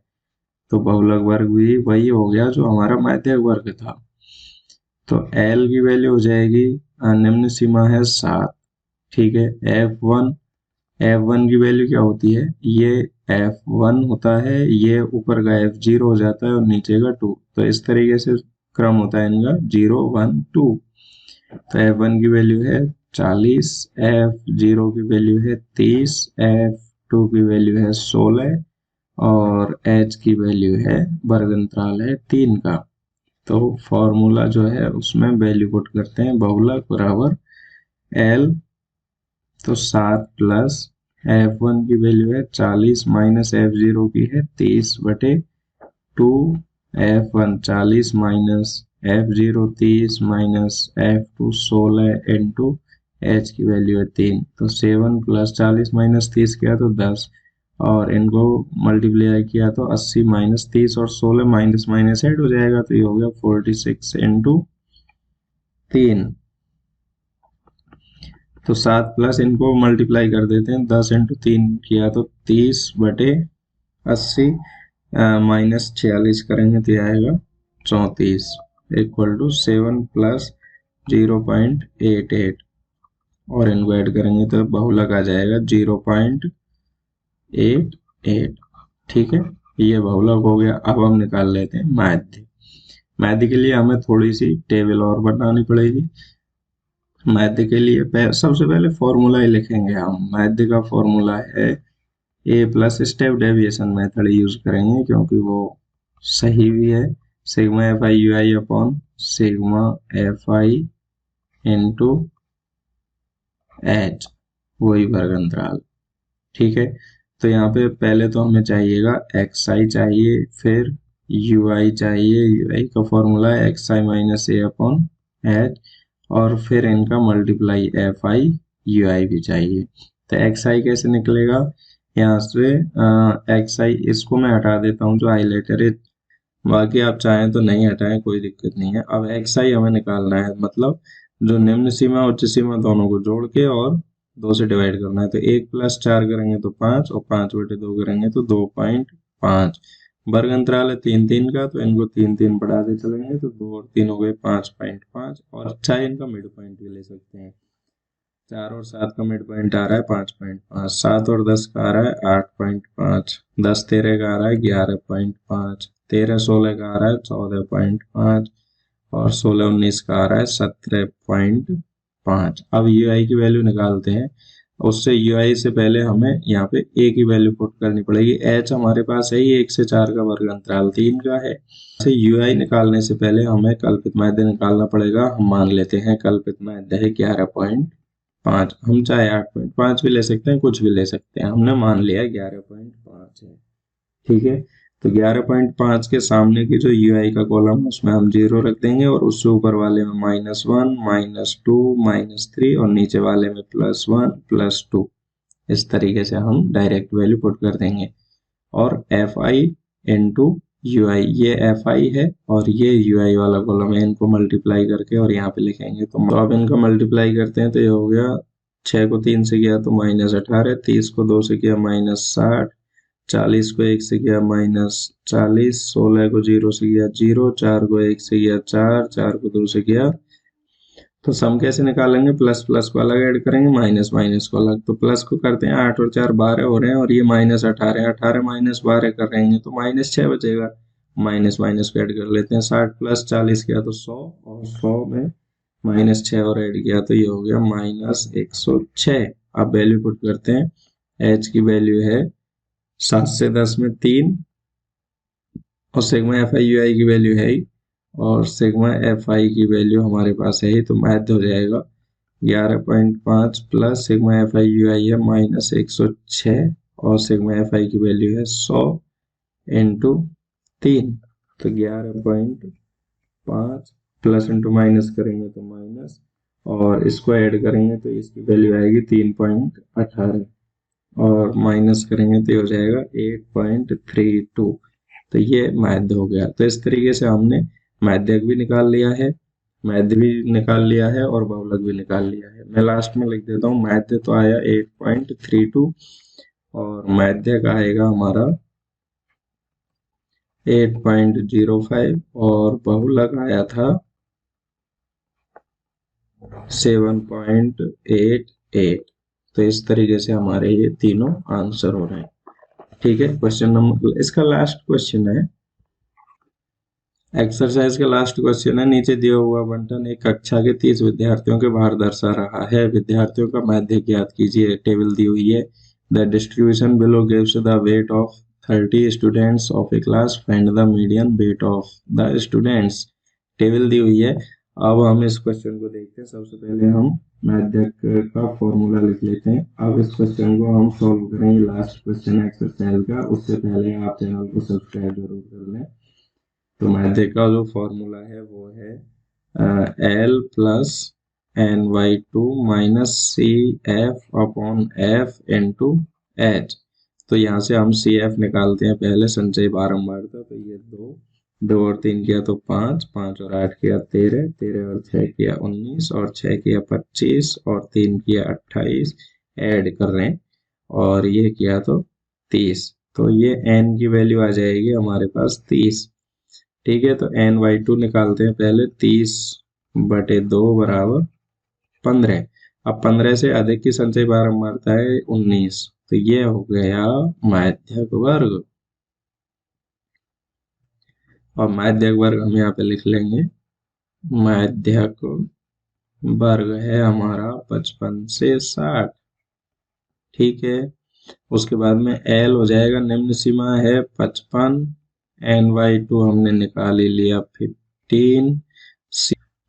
तो बहुलक वर्ग भी वही हो गया जो हमारा माध्यक वर्ग था। तो L की वैल्यू हो जाएगी, निम्न सीमा है 7। ठीक है, F1 की वैल्यू क्या होती है, ये F1 होता है, ये ऊपर का F0 हो जाता है और नीचे का 2। तो इस तरीके से क्रम होता है इनका 0 1 2। तो F1 की वैल्यू है 40, F0 की वैल्यू है 30, F2 की वैल्यू है 16 और H की वैल्यू है, वर्ग अंतराल है 3 का। तो फॉर्मूला जो है उसमें वैल्यू पुट करते हैं, बहुलक बराबर L। तो 7 प्लस F1 की वैल्यू है 40 माइनस F0 की है 30/2। F1 40 minus F0 30 minus F2 16 into H की वैल्यू है 3। तो 7 प्लस 40 माइनस 30 किया तो 10 और इनको मल्टीप्लाई किया तो 80 माइनस 30 और 16 माइनस माइनस ऐड हो जाएगा। तो ये हो गया 46 इंटू 3। तो 7 प्लस इनको मल्टीप्लाई कर देते हैं, 10 इंटू 3 किया तो 30/80 माइनस 46 करेंगे तो आएगा 34 इक्वल टू 7 प्लस 0.88 और इनको ऐड करेंगे तो बहुलक आ जाएगा 0.88। ठीक है, ये बहुलक हो गया। अब हम निकाल लेते हैं माध्य। माध्य के लिए हमें थोड़ी सी टेबल और बनानी पड़ेगी। माध्य के लिए सबसे पहले फॉर्मूला ही लिखेंगे हम। माध्य का फॉर्मूला है A plus step deviation method use करेंगे क्योंकि वो सही भी है। Sigma F I U I upon sigma F I into H, वही वर्ग अंतराल। ठीक है, तो यहाँ पे पहले तो हमें चाहिएगा एक्स आई चाहिए, फिर यू आई चाहिए। यू आई का फॉर्मूला है एक्स आई माइनस ए अपॉन एच और फिर इनका मल्टीप्लाई एफ आई यू आई भी चाहिए। तो एक्स आई कैसे निकलेगा, यहाँ से एक्स आई इसको मैं हटा देता हूँ जो हाईलाइटर है, बाकी आप चाहें तो नहीं हटाएं, कोई दिक्कत नहीं है। अब एक्स आई हमें निकालना है, मतलब जो निम्न सीमा उच्च सीमा दोनों को जोड़ के और 2 से डिवाइड करना है। तो 1 प्लस 4 करेंगे तो 5 और 5/2 करेंगे तो 2.5। वर्ग अंतराल है 3 3 का, तो इनको 3 3 बढ़ाते चलेंगे तो 2 और 3 हो गए 5.5। और चाहे इनका मिड पॉइंट भी ले सकते हैं। 4 और 7 का मिड पॉइंट आ रहा है 5.5, 7 और 10 का आ रहा है 8.5, 10 13 का आ रहा है 11.5, 13 16 का आ रहा है 14.5 और 16 19 का आ रहा है 17.5। अब यू आई की वैल्यू निकालते हैं। उससे यू आई से पहले हमें यहाँ पे ए की वैल्यू पुट करनी पड़ेगी। एच हमारे पास है ही 1 से 4 का, वर्ग अंतराल 3 का है। यू आई निकालने से पहले हमें कल्पित माध्य निकालना पड़ेगा। हम मान लेते हैं कल्पित माध्य है 11.5। हम चाहे 8.5 भी ले सकते हैं, कुछ भी ले सकते हैं, हमने मान लिया 11.5 है। ठीक है, तो 11.5 के सामने की जो यू आई का कॉलम है उसमें हम 0 रख देंगे और उससे ऊपर वाले में -1 -2 -3 और नीचे वाले में +1 +2। इस तरीके से हम डायरेक्ट वैल्यू पुट कर देंगे और एफ आई इंटू UI, ये FI है और ये UI वाला कॉलम है, इनको मल्टीप्लाई करके और यहाँ पे लिखेंगे। तो अब इनको मल्टीप्लाई करते हैं तो ये हो गया 6 को 3 से किया तो -18, 30 को 2 से किया -60, 40 को 1 से किया -40, 16 को 0 से किया 0, 4 को 1 से किया 4, 4 को 2 से किया। तो सम कैसे निकालेंगे, प्लस प्लस को अलग ऐड करेंगे, माइनस माइनस को अलग। तो प्लस को करते हैं 8 और 4 12 हो रहे हैं और ये -18, 18 -12 कर रहे हैं तो -6 बचेगा। माइनस माइनस को ऐड कर लेते हैं, 60 + 40 किया तो 100 और 100 में -6 और ऐड किया तो ये हो गया -106। अब वैल्यू पुट करते हैं, एच की वैल्यू है 7 से 10 में 3 और सिग्मा FI UI की वैल्यू है ही, और सिग्मा FI की वैल्यू हमारे पास है ही, तो मैथ हो जाएगा 11.5 प्लस सिग्मा FI UI है -106 और सिग्मा FI की वैल्यू है 100 इंटू 3, तो 11.5 प्लस इंटू माइनस करेंगे तो माइनस, और इसको ऐड करेंगे तो इसकी वैल्यू आएगी 3.18 और माइनस करेंगे तो ये हो जाएगा 8.32। तो ये माध्य हो गया। तो इस तरीके से हमने माध्यक भी निकाल लिया है, माध्य भी निकाल लिया है और बहुलक भी निकाल लिया है। मैं लास्ट में लिख देता हूँ, माध्य तो आया 8.32 और माध्यक आएगा हमारा 8.05 और बहुलक आया था 7.88। तो इस तरीके से हमारे ये तीनों आंसर हो रहे हैं। ठीक है, क्वेश्चन नंबर, इसका लास्ट क्वेश्चन है, एक्सरसाइज का लास्ट क्वेश्चन है। नीचे दिया हुआ बंटन एक कक्षा के 30 विद्यार्थियों के भार दर्शा रहा है। विद्यार्थियों का माध्य ज्ञात कीजिए। टेबल दी हुई है। The distribution below gives the weight of 30 students of a class, find the median weight of the students. Table दी हुई है। अब हम इस क्वेश्चन को देखते हैं। सबसे पहले हम माध्यक का फॉर्मूला लिख लेते हैं। अब इस क्वेश्चन को हम सॉल्व करेंगे, लास्ट क्वेश्चन है एक्सरसाइज का। उससे पहले आप चैनल को सब्सक्राइब जरूर कर लें। तो माध्य का जो फॉर्मूला है वो है L plus NY2 minus CF/F into H। तो यहाँ से हम CF निकालते हैं पहले, संचय बारंबारता। तो ये 2 और 3 किया तो 5, 5 और 8 किया 13, 13 और 6 किया 19 और 6 किया 25 और 3 किया 28, ऐड कर रहे हैं और ये किया तो 30। तो ये n की वैल्यू आ जाएगी हमारे पास 30। ठीक है, तो NY2 निकालते हैं पहले, 30/2 बराबर 15। अब 15 से अधिक की संचय बारंबारता है 19, तो ये हो गया माध्यक वर्ग। और माध्यक वर्ग हम यहाँ पे लिख लेंगे, माध्यक वर्ग है हमारा 55 से 60। ठीक है, उसके बाद में L हो जाएगा, निम्न सीमा है 55, NY2 हमने निकाल ही लिया 15।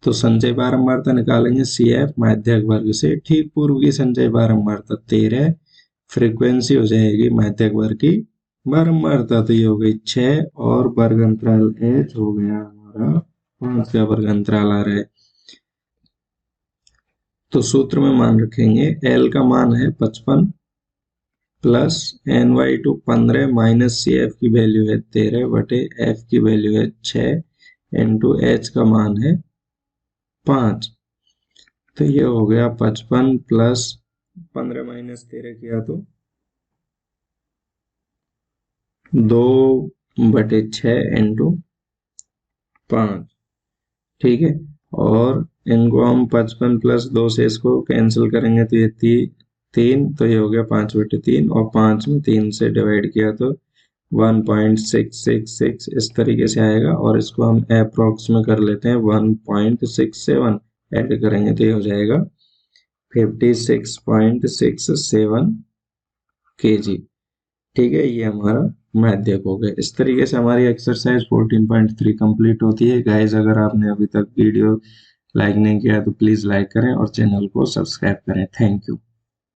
तो संचय बारंबारता निकालेंगे CF माध्यक वर्ग से, ठीक पूर्व की संचय बारंबारता 13, फ्रीक्वेंसी हो जाएगी माध्यक वर्ग की बारंबारता, तो ये हो गई 6 और वर्ग अंतराल H हो गया हमारा 5 का वर्ग अंतराल आ रहा है। तो सूत्र में मान रखेंगे, L का मान है 55 प्लस NY2 15 माइनस CF की वैल्यू है 13/F की वैल्यू है 6 इंटू H का मान है 5। तो ये हो गया 55 प्लस 15 माइनस 13 किया तो 2/6 इंटू 5। ठीक है, और इनको हम 55 प्लस 2 से इसको कैंसिल करेंगे तो ये 3, तो ये हो गया 5/3 और 5 में 3 से डिवाइड किया तो 1.666 इस तरीके से आएगा। और इसको हम अप्रोक्स में कर लेते हैं 1.67, ऐड करेंगे तो ये हो जाएगा 56.67 kg। ठीक है, ये हमारा माध्यक हो गया। इस तरीके से हमारी एक्सरसाइज 14.3 कंप्लीट होती है। गाइज, अगर आपने अभी तक वीडियो लाइक नहीं किया तो प्लीज लाइक करें और चैनल को सब्सक्राइब करें। Thank you.